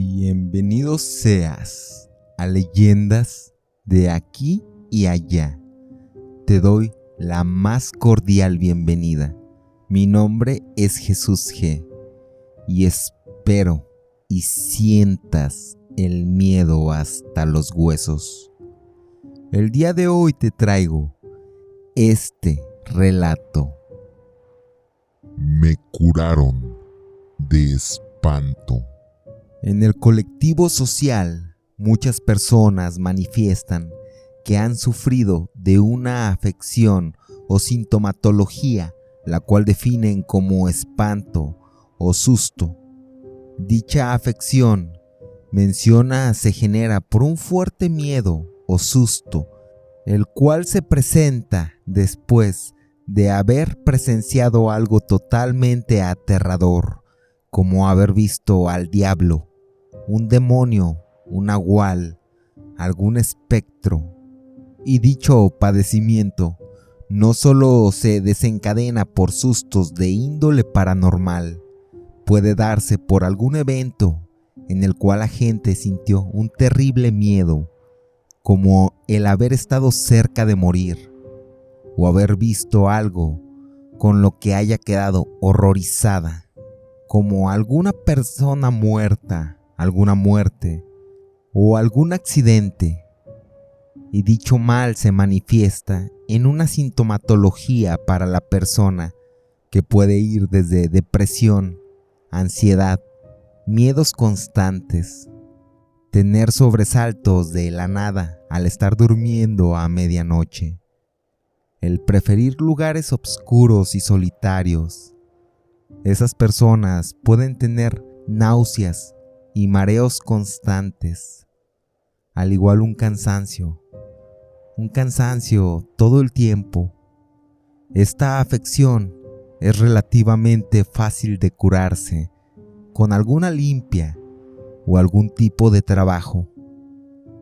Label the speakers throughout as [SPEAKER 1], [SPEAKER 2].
[SPEAKER 1] Bienvenido seas a Leyendas de aquí y allá. Te doy la más cordial bienvenida. Mi nombre es Jesús G. Y espero y sientas el miedo hasta los huesos. El día de hoy te traigo este relato.
[SPEAKER 2] Me curaron de espanto.
[SPEAKER 1] En el colectivo social, muchas personas manifiestan que han sufrido de una afección o sintomatología, la cual definen como espanto o susto. Dicha afección se genera por un fuerte miedo o susto, el cual se presenta después de haber presenciado algo totalmente aterrador, como haber visto al diablo, un demonio, un nahual, algún espectro. Y dicho padecimiento no solo se desencadena por sustos de índole paranormal, puede darse por algún evento en el cual la gente sintió un terrible miedo, como el haber estado cerca de morir, o haber visto algo con lo que haya quedado horrorizada, como alguna persona muerta, alguna muerte o algún accidente. Y dicho mal se manifiesta en una sintomatología para la persona que puede ir desde depresión, ansiedad, miedos constantes, tener sobresaltos de la nada al estar durmiendo a medianoche, el preferir lugares oscuros y solitarios. Esas personas pueden tener náuseas y mareos constantes, al igual un cansancio todo el tiempo. Esta afección es relativamente fácil de curarse con alguna limpia o algún tipo de trabajo.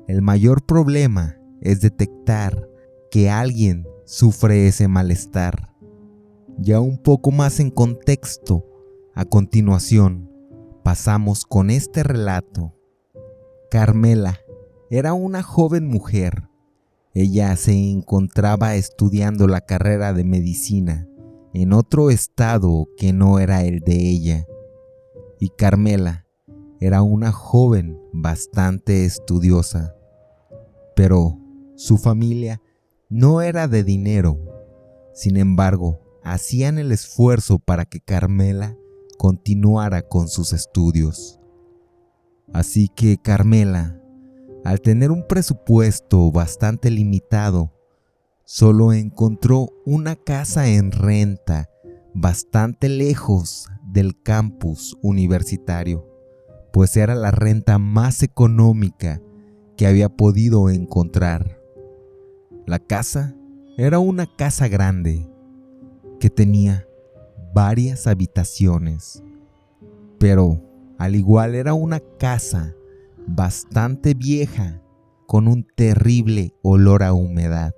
[SPEAKER 1] El mayor problema es detectar que alguien sufre ese malestar. Ya un poco más en contexto, a continuación pasamos con este relato. Carmela era una joven mujer. Ella se encontraba estudiando la carrera de medicina en otro estado que no era el de ella. Y Carmela era una joven bastante estudiosa, pero su familia no era de dinero. Sin embargo, hacían el esfuerzo para que Carmela continuara con sus estudios. Así que Carmela, al tener un presupuesto bastante limitado, solo encontró una casa en renta bastante lejos del campus universitario, pues era la renta más económica que había podido encontrar. La casa era una casa grande que tenía varias habitaciones, pero al igual era una casa bastante vieja con un terrible olor a humedad.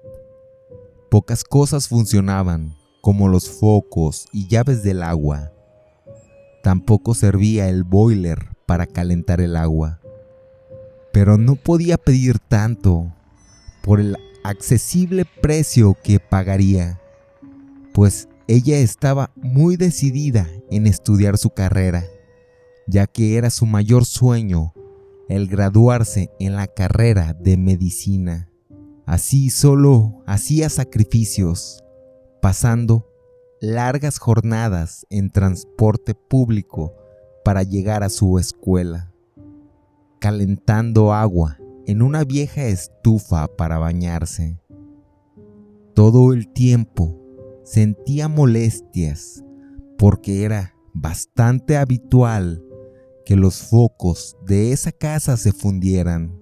[SPEAKER 1] Pocas cosas funcionaban, como los focos y llaves del agua. Tampoco servía el boiler para calentar el agua. Pero no podía pedir tanto por el accesible precio que pagaría, pues ella estaba muy decidida en estudiar su carrera, ya que era su mayor sueño el graduarse en la carrera de medicina. Así solo hacía sacrificios, pasando largas jornadas en transporte público para llegar a su escuela, calentando agua en una vieja estufa para bañarse. Todo el tiempo sentía molestias porque era bastante habitual que los focos de esa casa se fundieran.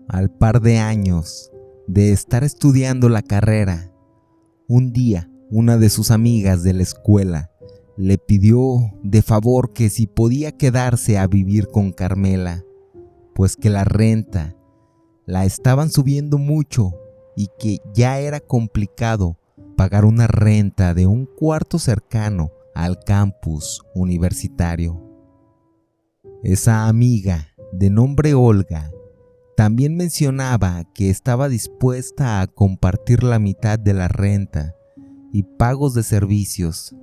[SPEAKER 1] Al par de años de estar estudiando la carrera, un día una de sus amigas de la escuela le pidió de favor que si podía quedarse a vivir con Carmela, pues que la renta la estaban subiendo mucho y que ya era complicado pagar una renta de un cuarto cercano al campus universitario. Esa amiga de nombre Olga, también mencionaba que estaba dispuesta a compartir la mitad de la renta y pagos de servicios,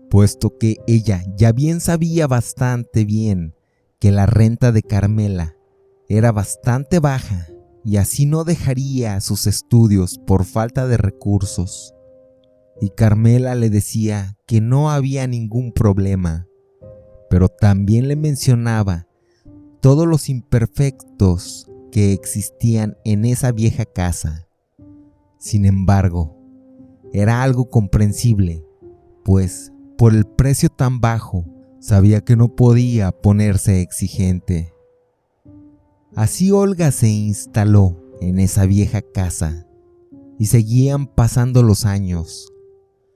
[SPEAKER 1] puesto que ella ya bien sabía bastante bien que la renta de Carmela era bastante baja y así no dejaría sus estudios por falta de recursos. Y Carmela le decía que no había ningún problema, pero también le mencionaba todos los imperfectos que existían en esa vieja casa. Sin embargo, era algo comprensible, pues por el precio tan bajo, sabía que no podía ponerse exigente. Así Olga se instaló en esa vieja casa y seguían pasando los años.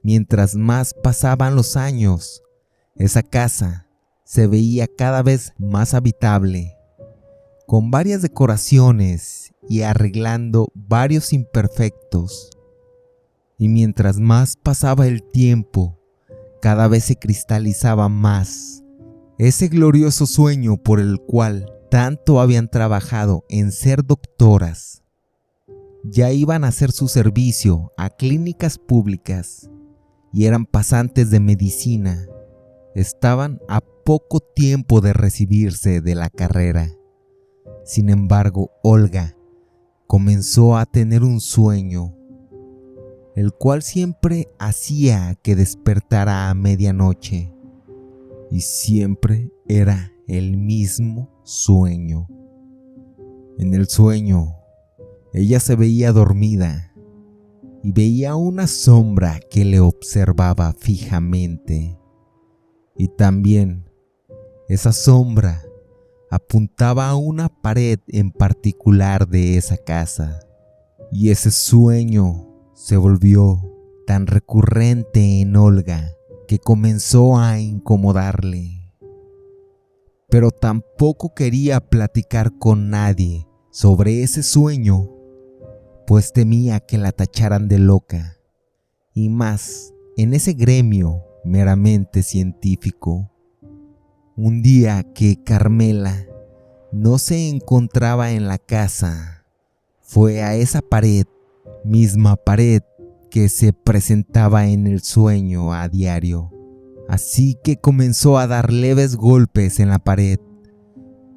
[SPEAKER 1] Mientras más pasaban los años, esa casa se veía cada vez más habitable, con varias decoraciones y arreglando varios imperfectos. Y mientras más pasaba el tiempo, cada vez se cristalizaba más ese glorioso sueño por el cual tanto habían trabajado en ser doctoras. Ya iban a hacer su servicio a clínicas públicas y eran pasantes de medicina. Estaban a poco tiempo de recibirse de la carrera. Sin embargo, Olga comenzó a tener un sueño, el cual siempre hacía que despertara a medianoche, y siempre era el mismo sueño. En el sueño, ella se veía dormida y veía una sombra que le observaba fijamente, y también esa sombra apuntaba a una pared en particular de esa casa, y ese sueño se volvió tan recurrente en Olga que comenzó a incomodarle. Pero tampoco quería platicar con nadie sobre ese sueño, pues temía que la tacharan de loca, y más en ese gremio meramente científico. Un día que Carmela no se encontraba en la casa, fue a esa pared, misma pared que se presentaba en el sueño a diario. Así que comenzó a dar leves golpes en la pared,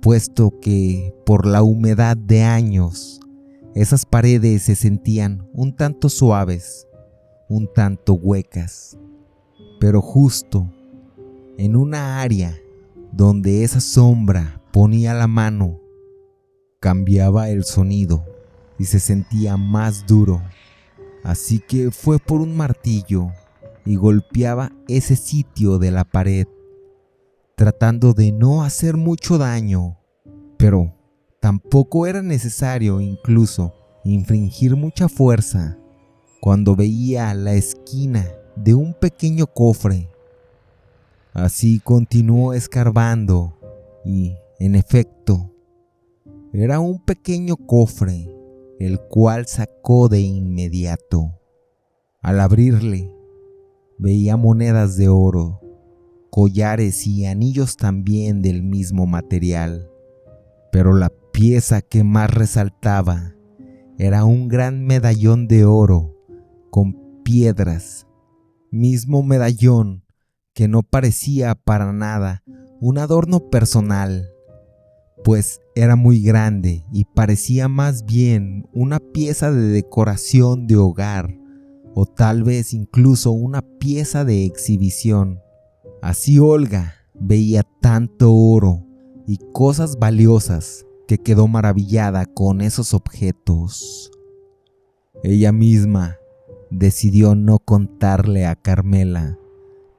[SPEAKER 1] puesto que por la humedad de años, esas paredes se sentían un tanto suaves, un tanto huecas. Pero justo en una área donde esa sombra ponía la mano, cambiaba el sonido y se sentía más duro. Así que fue por un martillo y golpeaba ese sitio de la pared, tratando de no hacer mucho daño, pero tampoco era necesario incluso infligir mucha fuerza cuando veía la esquina de un pequeño cofre. Así continuó escarbando y, en efecto, era un pequeño cofre, el cual sacó de inmediato. Al abrirle, veía monedas de oro, collares y anillos también del mismo material, pero la pieza que más resaltaba era un gran medallón de oro con piedras, mismo medallón que no parecía para nada un adorno personal, pues era muy grande y parecía más bien una pieza de decoración de hogar, o tal vez incluso una pieza de exhibición. Así Olga veía tanto oro y cosas valiosas que quedó maravillada con esos objetos. Ella misma decidió no contarle a Carmela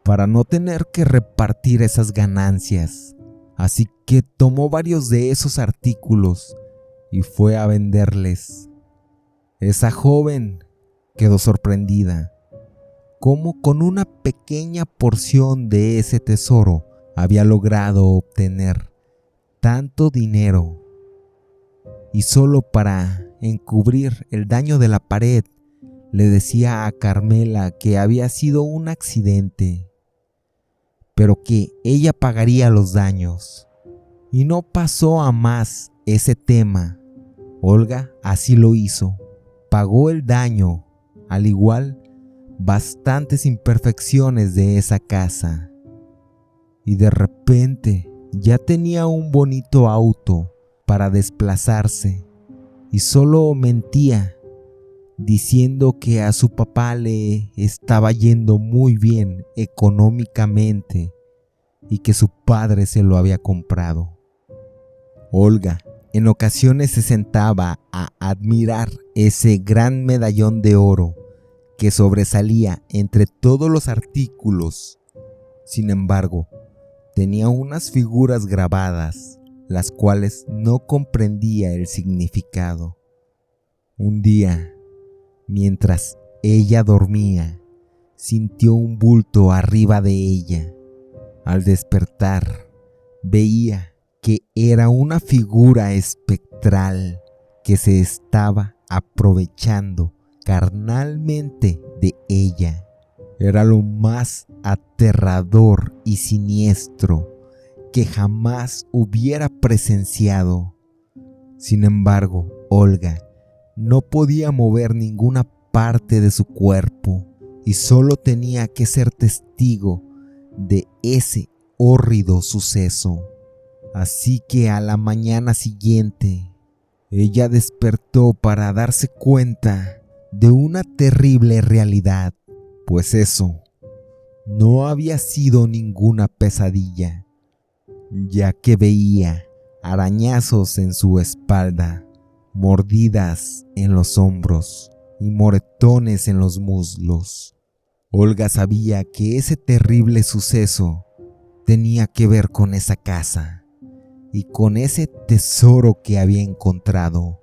[SPEAKER 1] para no tener que repartir esas ganancias, así que tomó varios de esos artículos y fue a venderles. Esa joven quedó sorprendida, cómo con una pequeña porción de ese tesoro había logrado obtener tanto dinero. Y solo para encubrir el daño de la pared, le decía a Carmela que había sido un accidente, pero que ella pagaría los daños. y no pasó a más ese tema. Olga así lo hizo. Pagó el daño, al igual bastantes imperfecciones de esa casa. Y de repente ya tenía un bonito auto para desplazarse y solo mentía diciendo que a su papá le estaba yendo muy bien económicamente y que su padre se lo había comprado. Olga en ocasiones se sentaba a admirar ese gran medallón de oro que sobresalía entre todos los artículos. Sin embargo, tenía unas figuras grabadas, las cuales no comprendía el significado. Un día, mientras ella dormía, sintió un bulto arriba de ella. Al despertar, veía que era una figura espectral que se estaba aprovechando carnalmente de ella. Era lo más aterrador y siniestro que jamás hubiera presenciado. Sin embargo, Olga no podía mover ninguna parte de su cuerpo y solo tenía que ser testigo de ese hórrido suceso. Así que a la mañana siguiente, ella despertó para darse cuenta de una terrible realidad, pues eso no había sido ninguna pesadilla, ya que veía arañazos en su espalda, mordidas en los hombros y moretones en los muslos. Olga sabía que ese terrible suceso tenía que ver con esa casa y con ese tesoro que había encontrado,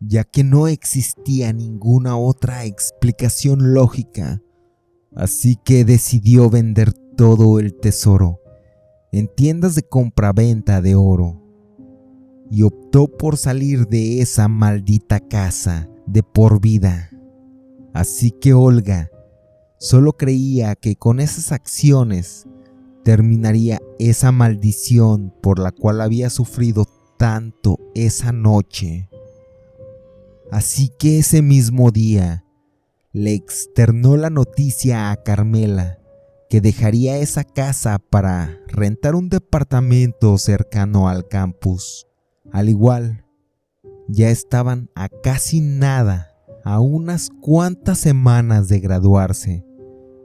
[SPEAKER 1] ya que no existía ninguna otra explicación lógica. Así que decidió vender todo el tesoro en tiendas de compraventa de oro y optó por salir de esa maldita casa de por vida. Así que Olga solo creía que con esas acciones terminaría esa maldición por la cual había sufrido tanto esa noche. Así que ese mismo día le externó la noticia a Carmela que dejaría esa casa para rentar un departamento cercano al campus. Al igual, ya estaban a casi nada, a unas cuantas semanas de graduarse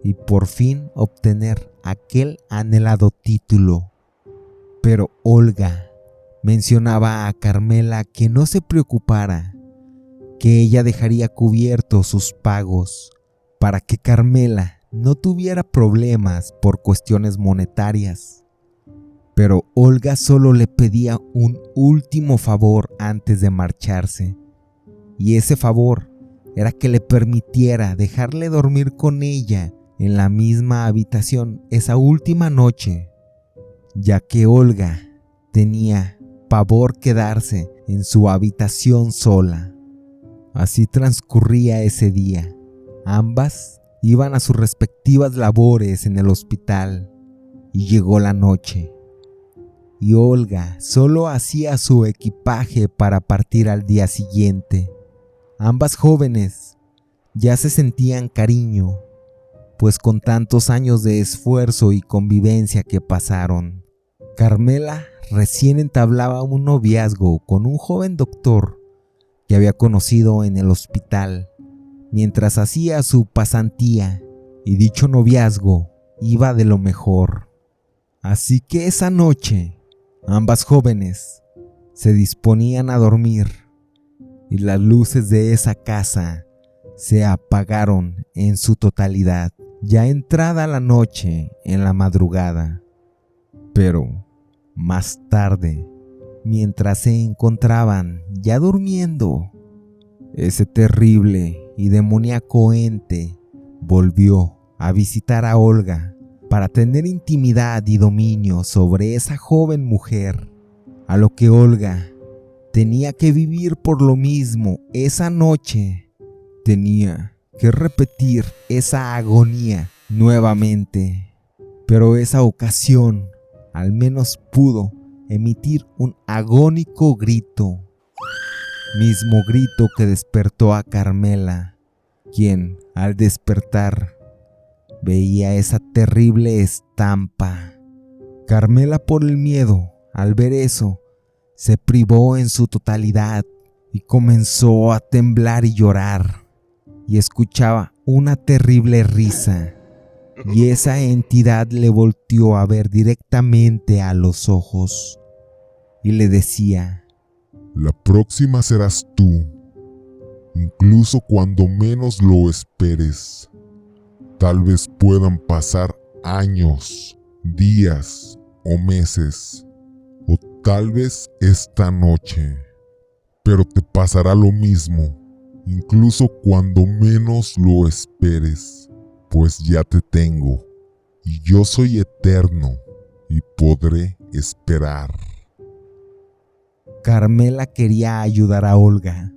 [SPEAKER 1] y por fin obtener aquel anhelado título. Pero Olga mencionaba a Carmela que no se preocupara, que ella dejaría cubiertos sus pagos para que Carmela no tuviera problemas por cuestiones monetarias. Pero Olga solo le pedía un último favor antes de marcharse, y ese favor era que le permitiera dejarle dormir con ella en la misma habitación esa última noche, ya que Olga tenía pavor quedarse en su habitación sola. Así transcurría ese día. Ambas iban a sus respectivas labores en el hospital y llegó la noche. Y Olga solo hacía su equipaje para partir al día siguiente. Ambas jóvenes ya se sentían cariño, pues con tantos años de esfuerzo y convivencia que pasaron. Carmela recién entablaba un noviazgo con un joven doctor que había conocido en el hospital mientras hacía su pasantía, y dicho noviazgo iba de lo mejor. Así que esa noche ambas jóvenes se disponían a dormir y las luces de esa casa se apagaron en su totalidad, ya entrada la noche en la madrugada. Pero más tarde, mientras se encontraban ya durmiendo, ese terrible y demoníaco ente volvió a visitar a Olga para tener intimidad y dominio sobre esa joven mujer, a lo que Olga tenía que vivir por lo mismo esa noche. Tenía que repetir esa agonía nuevamente, pero esa ocasión al menos pudo emitir un agónico grito, mismo grito que despertó a Carmela, quien, al despertar, veía esa terrible estampa. Carmela, por el miedo, al ver eso, se privó en su totalidad y comenzó a temblar y llorar, y escuchaba una terrible risa, y esa entidad le volteó a ver directamente a los ojos y le decía:
[SPEAKER 2] La próxima serás tú, incluso cuando menos lo esperes. Tal vez puedan pasar años, días o meses, o tal vez esta noche, pero te pasará lo mismo, incluso cuando menos lo esperes, pues ya te tengo, y yo soy eterno, y podré esperar.
[SPEAKER 1] Carmela quería ayudar a Olga.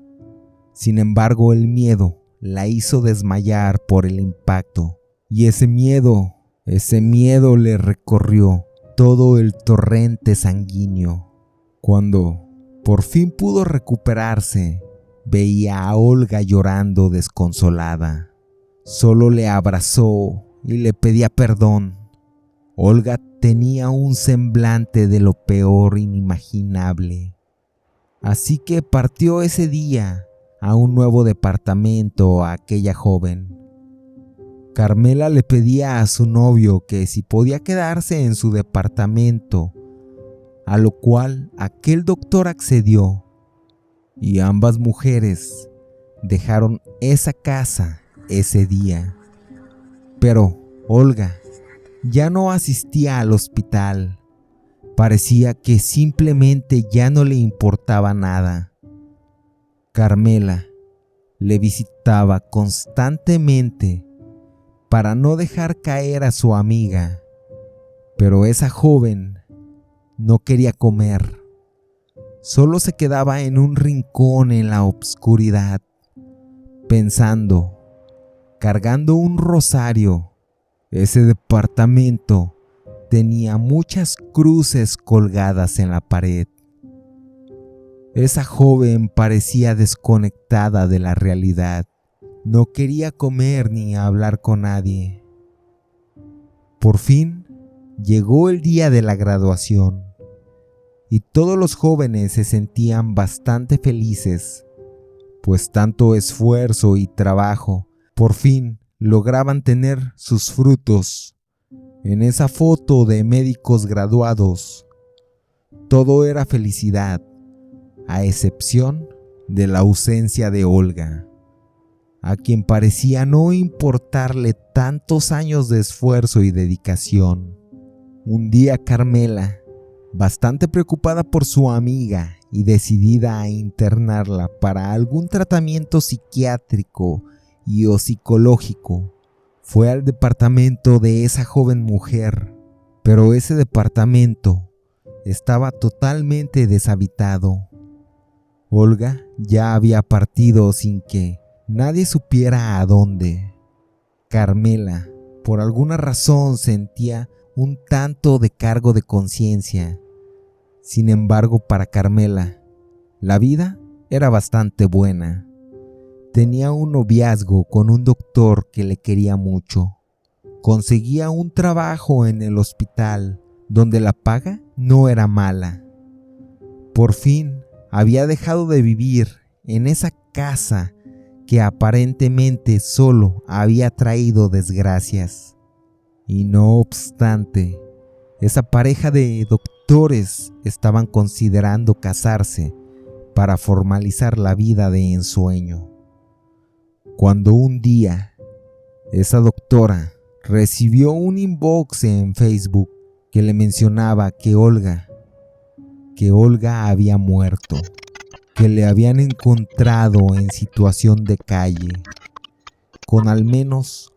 [SPEAKER 1] Sin embargo, el miedo la hizo desmayar por el impacto, y ese miedo le recorrió todo el torrente sanguíneo. Cuando por fin pudo recuperarse, veía a Olga llorando desconsolada. Solo le abrazó y le pedía perdón. Olga tenía un semblante de lo peor inimaginable. Así que partió ese día a un nuevo departamento a aquella joven. Carmela le pedía a su novio que si podía quedarse en su departamento, a lo cual aquel doctor accedió, y ambas mujeres dejaron esa casa ese día. Pero Olga ya no asistía al hospital. Parecía que simplemente ya no le importaba nada. Carmela le visitaba constantemente para no dejar caer a su amiga, pero esa joven no quería comer. Solo se quedaba en un rincón en la oscuridad, pensando, cargando un rosario. Ese departamento tenía muchas cruces colgadas en la pared. Esa joven parecía desconectada de la realidad. No quería comer ni hablar con nadie. Por fin llegó el día de la graduación y todos los jóvenes se sentían bastante felices, pues tanto esfuerzo y trabajo por fin lograban tener sus frutos. En esa foto de médicos graduados, todo era felicidad, a excepción de la ausencia de Olga, a quien parecía no importarle tantos años de esfuerzo y dedicación. Un día Carmela, bastante preocupada por su amiga y decidida a internarla para algún tratamiento psiquiátrico y o psicológico, fue al departamento de esa joven mujer, pero ese departamento estaba totalmente deshabitado. Olga ya había partido sin que nadie supiera a dónde. Carmela, por alguna razón, sentía un tanto de cargo de conciencia. Sin embargo, para Carmela, la vida era bastante buena. Tenía un noviazgo con un doctor que le quería mucho. Conseguía un trabajo en el hospital donde la paga no era mala. Por fin había dejado de vivir en esa casa que aparentemente solo había traído desgracias. Y no obstante, esa pareja de doctores estaban considerando casarse para formalizar la vida de ensueño. Cuando un día, esa doctora recibió un inbox en Facebook que le mencionaba que Olga había muerto, que le habían encontrado en situación de calle, con al menos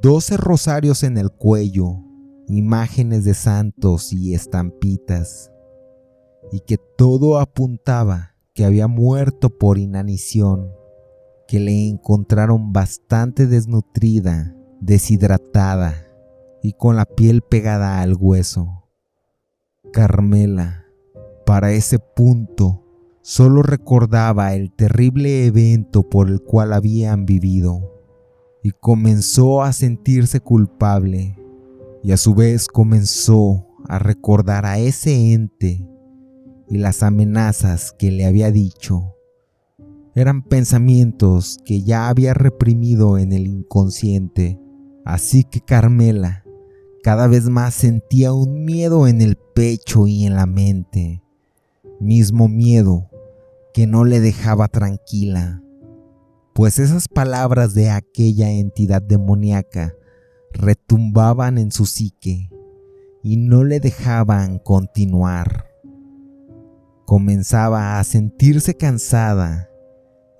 [SPEAKER 1] 12 rosarios en el cuello, imágenes de santos y estampitas, y que todo apuntaba que había muerto por inanición, que le encontraron bastante desnutrida, deshidratada y con la piel pegada al hueso. Carmela Para ese punto, solo recordaba el terrible evento por el cual habían vivido y comenzó a sentirse culpable y a su vez comenzó a recordar a ese ente y las amenazas que le había dicho. Eran pensamientos que ya había reprimido en el inconsciente, así que Carmela cada vez más sentía un miedo en el pecho y en la mente, mismo miedo que no le dejaba tranquila, pues esas palabras de aquella entidad demoníaca retumbaban en su psique y no le dejaban continuar. Comenzaba a sentirse cansada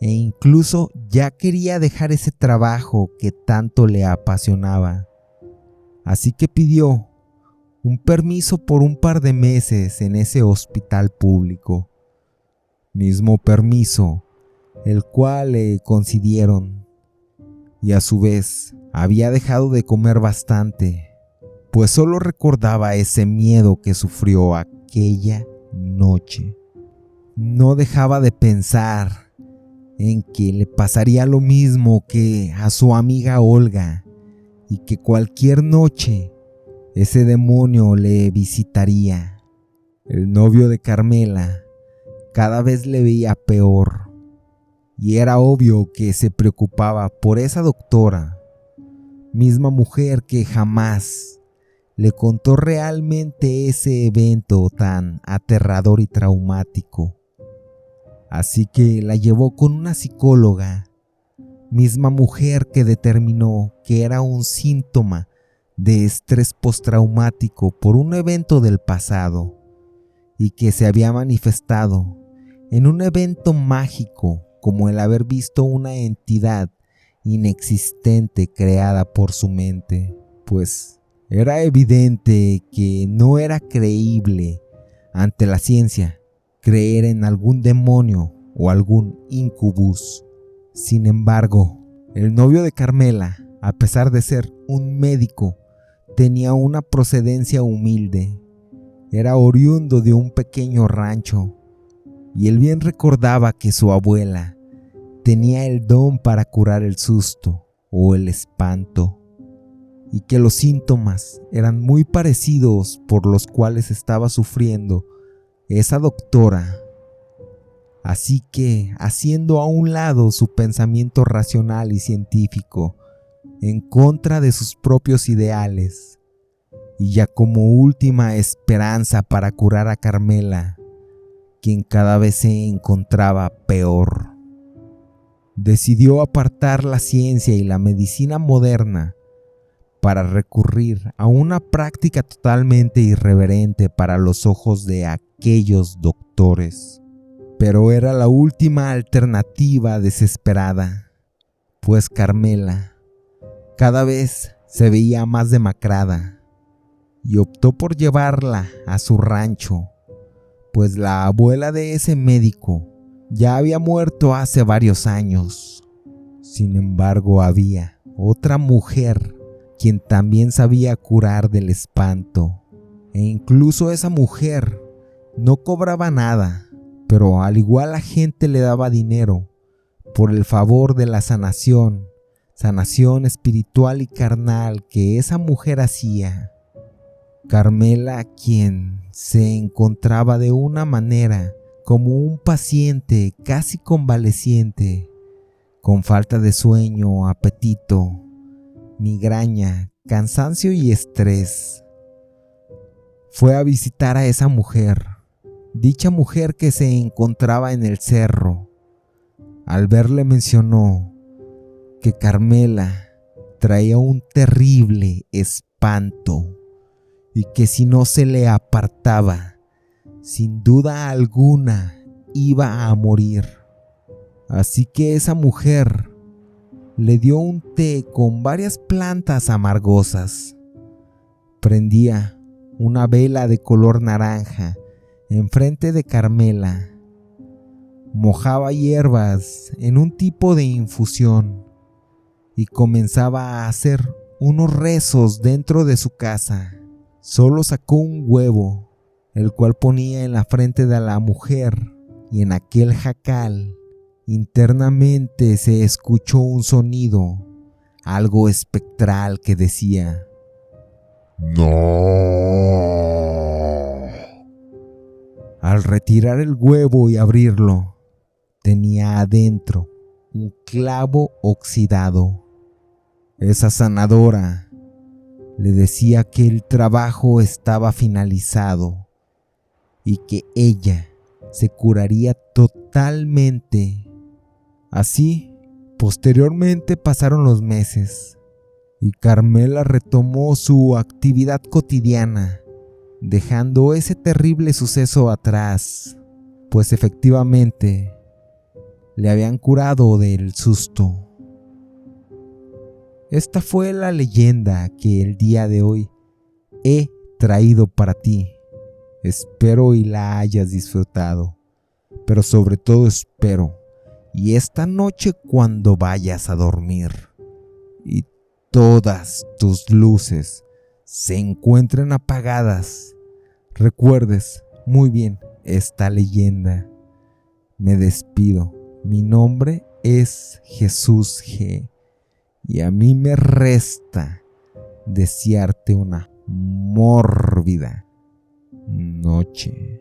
[SPEAKER 1] e incluso ya quería dejar ese trabajo que tanto le apasionaba. Así que pidió un permiso por un par de meses en ese hospital público. Mismo permiso el cual le concedieron, y a su vez había dejado de comer bastante, pues solo recordaba ese miedo que sufrió aquella noche. No dejaba de pensar en que le pasaría lo mismo que a su amiga Olga y que cualquier noche ese demonio le visitaría. El novio de Carmela cada vez le veía peor y era obvio que se preocupaba por esa doctora, misma mujer que jamás le contó realmente ese evento tan aterrador y traumático. Así que la llevó con una psicóloga, misma mujer que determinó que era un síntoma de estrés postraumático por un evento del pasado y que se había manifestado en un evento mágico como el haber visto una entidad inexistente creada por su mente, pues era evidente que no era creíble ante la ciencia creer en algún demonio o algún incubus. Sin embargo, el novio de Carmela, a pesar de ser un médico, tenía una procedencia humilde. Era oriundo de un pequeño rancho, y él bien recordaba que su abuela tenía el don para curar el susto o el espanto, y que los síntomas eran muy parecidos por los cuales estaba sufriendo esa doctora. Así que, haciendo a un lado su pensamiento racional y científico en contra de sus propios ideales, y ya como última esperanza para curar a Carmela, quien cada vez se encontraba peor, decidió apartar la ciencia y la medicina moderna para recurrir a una práctica totalmente irreverente para los ojos de aquellos doctores. Pero era la última alternativa desesperada, pues Carmela cada vez se veía más demacrada y optó por llevarla a su rancho, pues la abuela de ese médico ya había muerto hace varios años. Sin embargo, había otra mujer quien también sabía curar del espanto, e incluso esa mujer no cobraba nada, pero al igual la gente le daba dinero por el favor de la sanación espiritual y carnal que esa mujer hacía. Carmela, quien se encontraba de una manera como un paciente casi convaleciente, con falta de sueño, apetito, migraña, cansancio y estrés, fue a visitar a esa mujer. Dicha mujer que se encontraba en el cerro, al verle mencionó que Carmela traía un terrible espanto y que si no se le apartaba, sin duda alguna iba a morir. Así que esa mujer le dio un té con varias plantas amargosas. Prendía una vela de color naranja enfrente de Carmela, mojaba hierbas en un tipo de infusión y comenzaba a hacer unos rezos dentro de su casa. Solo sacó un huevo el cual ponía en la frente de la mujer, y en aquel jacal internamente se escuchó un sonido, algo espectral que decía:
[SPEAKER 2] ¡No!
[SPEAKER 1] Al retirar el huevo y abrirlo, tenía adentro un clavo oxidado. Esa sanadora le decía que el trabajo estaba finalizado y que ella se curaría totalmente. Así, posteriormente pasaron los meses y Carmela retomó su actividad cotidiana, dejando ese terrible suceso atrás, pues efectivamente le habían curado del susto. Esta fue la leyenda que el día de hoy he traído para ti. Espero y la hayas disfrutado, pero sobre todo espero, y esta noche cuando vayas a dormir y todas tus luces se encuentren apagadas, recuerdes muy bien esta leyenda. Me despido. Mi nombre es Jesús G. Y a mí me resta desearte una mórbida noche.